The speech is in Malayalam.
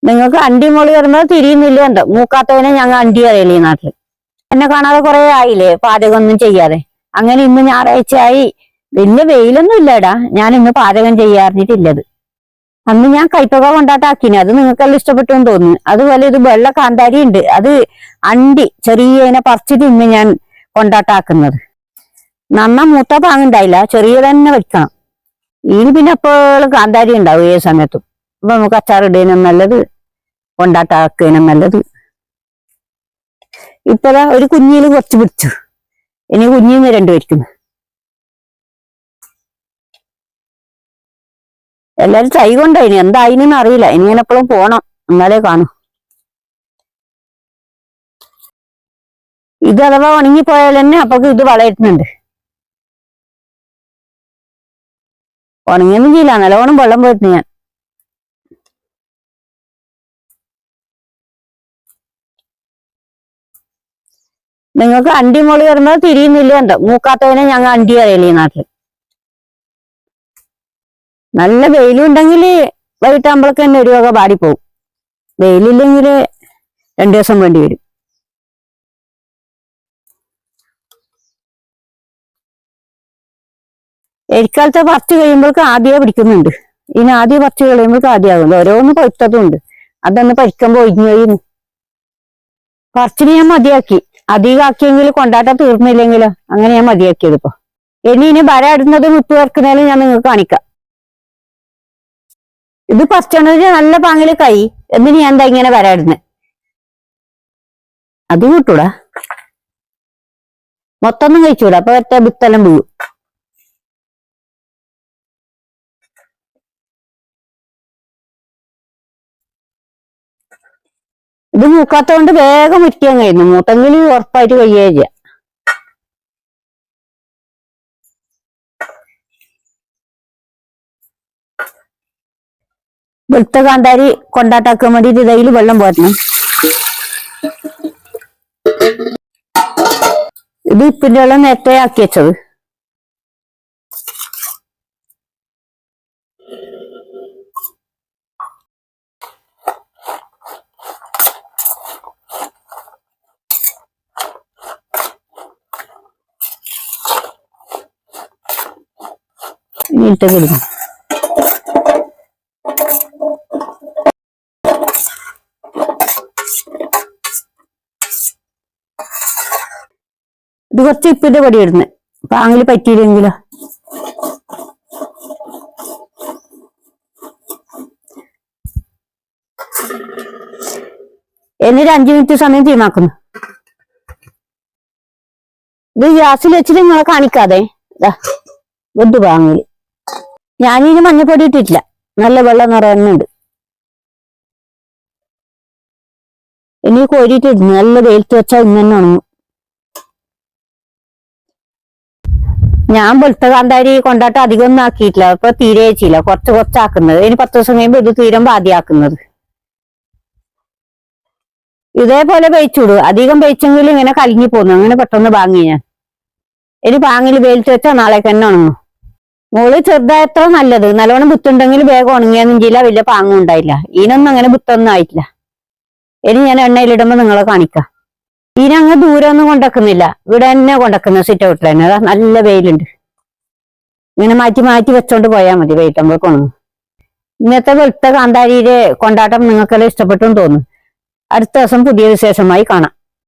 നിങ്ങൾക്ക് അണ്ടി മോള് വരുമ്പോൾ തിരിയുന്നില്ല എന്തോ മൂക്കാത്തവനെ ഞങ്ങൾ അണ്ടി അറിയില്ല ഈ നാട്ടില്. എന്നെ കാണാതെ കുറെ ആയില്ലേ പാചകം ഒന്നും ചെയ്യാതെ. അങ്ങനെ ഇന്ന് ഞായറാഴ്ചയായി, വലിയ വെയിലൊന്നും ഇല്ലടാ. ഞാൻ ഇന്ന് പാചകം ചെയ്യാറിഞ്ഞിട്ടില്ലത്. അന്ന് ഞാൻ കൈപ്പക കൊണ്ടാട്ടാക്കിന്, അത് നിങ്ങൾക്കെല്ലാം ഇഷ്ടപ്പെട്ടു എന്ന് തോന്നുന്നു. അതുപോലെ ഇത് വെള്ള കാന്താരി ഉണ്ട്, അത് അണ്ടി ചെറിയതിനെ പറിച്ചിട്ട് ഇന്ന് ഞാൻ കൊണ്ടാട്ടാക്കുന്നത്. നന്ന മൂത്ത പാങ്ങുണ്ടായില്ല, ചെറിയ തന്നെ വെക്കണം. ഇതിന് പിന്നെ എപ്പോഴും കാന്താരി ഉണ്ടാവും ഏത് സമയത്തും. അപ്പൊ നമുക്ക് അച്ചാറിടേനും നല്ലത്, കൊണ്ടാട്ടാക്കേനും നല്ലത്. ഇപ്പതാ ഒരു കുഞ്ഞില് കുറച്ച് പിടിച്ചു, ഇനി കുഞ്ഞിന്ന് രണ്ടു പേരിക്കുന്നു. എല്ലാരും തൈ കൊണ്ടായിനി, എന്തായിന്ന് അറിയില്ല. ഇനി ഞാൻ എപ്പോഴും പോണം, എന്നാലേ കാണൂ. ഇത് അഥവാ ഉണങ്ങിപ്പോയാൽ തന്നെ അപ്പൊ ഇത് വളരുന്നുണ്ട്. ഉണങ്ങിയൊന്നും ചെയ്യില്ല, നല്ലോണം വെള്ളം പോയിരുന്നു ഞാൻ. നിങ്ങൾക്ക് അണ്ടി മോള് വരുമ്പോൾ തിരിയുന്നില്ല എന്തോ മൂക്കാത്തവനെ ഞങ്ങൾ അണ്ടി അറിയില്ല ഈ നാട്ടില്. നല്ല വെയിലും ഉണ്ടെങ്കിൽ വൈകിട്ടാകുമ്പോഴേക്ക് തന്നെ ഒരു വക പാടിപ്പോവും. വെയിലില്ലെങ്കിൽ 2 ദിവസം വേണ്ടി വരും. എരിക്കാലത്തെ പറിച്ച് കഴിയുമ്പോഴേക്ക് ആദ്യമേ പിടിക്കുന്നുണ്ട്. ഇനി ആദ്യം പറിച്ച് കഴിയുമ്പോഴേക്ക് ആദ്യമാകും. ഓരോന്ന് പഴുത്തതും ഉണ്ട്, അതൊന്ന് പറിക്കുമ്പോ ഒഴിഞ്ഞു പോയി. പറിച്ചിന് ഞാൻ മതിയാക്കി. അധികം ആക്കിയെങ്കിൽ കൊണ്ടാട്ട തീർന്നില്ലെങ്കിലോ, അങ്ങനെ ഞാൻ മതിയാക്കിയത്. ഇപ്പൊ ഇനി വര ഇടുന്നതും വിട്ട് വറക്കുന്നതും ഞാൻ നിങ്ങൾക്ക് കാണിക്കാം. ഇത് പറിച്ചോണ്ട് നല്ല പാങ്ങില് കൈ എന്തിന് ഞാൻ എന്താ ഇങ്ങനെ വര ഇടുന്നത്? അത് കൂട്ടൂടാ, മൊത്തമൊന്നും കഴിച്ചൂടാ, അപ്പൊ ഒറ്റ വിത്തെല്ലാം വീഴും. ഇത് മൂക്കാത്തോണ്ട് വേഗം മുറ്റിക്കാൻ കഴിയുന്നു, മൂത്തെങ്കിൽ ഉറപ്പായിട്ട് കഴിയുകയും ചെയ്യാം. വെളുത്ത കാന്താരി കൊണ്ടാട്ടാക്കാൻ വേണ്ടിയിട്ട് ഇതയിൽ വെള്ളം പോരണം. ഇത് ഇപ്പിന്റെ വെള്ളം നേരത്തെ ആക്കി വെച്ചത്. ഇനി ഇട്ട് കൊടുക്കും. ഇത് കുറച്ച് ഇപ്പിന്റെ പൊടി ഇടുന്നത്, പാങ്ങില് പറ്റിയില്ലെങ്കിലോ. എന്നിട്ട് 5 മിനിറ്റ് സമയം തീമാക്കുന്നു. ഇത് ഗ്യാസിൽ വെച്ചിട്ട് നിങ്ങളെ കാണിക്കാതെ വെന്ത് പാങ്ങില്. ഞാനിതിന് മഞ്ഞപ്പൊടി ഇട്ടിട്ടില്ല, നല്ല വെള്ളം നിറയുന്നുണ്ട്. ഇനി കോരിയിട്ടിരുന്നു, നല്ല വെയിലത്ത് വെച്ചാൽ ഇന്ന് തന്നെ ഉണങ്ങും. ഞാൻ വെളുത്ത കാന്താരി കൊണ്ടാട്ടം അധികം ഒന്നും ആക്കിയിട്ടില്ല, അപ്പൊ തീരെ വെച്ചില്ല, കുറച്ചാക്കുന്നത്. ഇനി 10 ദിവസം കഴിയുമ്പോ ഇത് തീരുമ്പോ ആദ്യം ആക്കുന്നത്. ഇതേപോലെ വേവിച്ചുവിടും, അധികം വേവിച്ചെങ്കിൽ ഇങ്ങനെ കലങ്ങി പോന്നു, അങ്ങനെ പെട്ടെന്ന് വാങ്ങി ഞാൻ. ഇനി പാങ്ങിൽ വെയിലത്ത് വെച്ചാൽ നാളേക്ക് തന്നെ ഉണങ്ങും. മോള് ചെറുതായത്ര നല്ലത്, നല്ലോണം ബുത്തുണ്ടെങ്കിൽ വേഗം ഉണങ്ങിയൊന്നും ചെയ്യില്ല, വലിയ പാങ്ങും ഉണ്ടായില്ല. ഇതിനൊന്നും അങ്ങനെ ബുത്തൊന്നും ആയിട്ടില്ല. ഇനി ഞാൻ എണ്ണയിലിടുമ്പോ നിങ്ങളെ കാണിക്കാം. ഇതിനങ്ങ് ദൂരം ഒന്നും കൊണ്ടുവെക്കുന്നില്ല, ഇവിടെ തന്നെ കൊണ്ടുവക്കുന്നത്, സിറ്റ് ഔട്ടിൽ തന്നെ. അതാ നല്ല വെയിലുണ്ട്, ഇങ്ങനെ മാറ്റി മാറ്റി വെച്ചോണ്ട് പോയാൽ മതി, വെയിറ്റുമ്പോഴേക്ക് ഉണങ്ങും. ഇന്നത്തെ വെളുത്ത കാന്താരിയുടെ കൊണ്ടാട്ടം നിങ്ങൾക്കെല്ലാം ഇഷ്ടപ്പെട്ടു തോന്നുന്നു. അടുത്ത ദിവസം പുതിയ വിശേഷമായി കാണാം.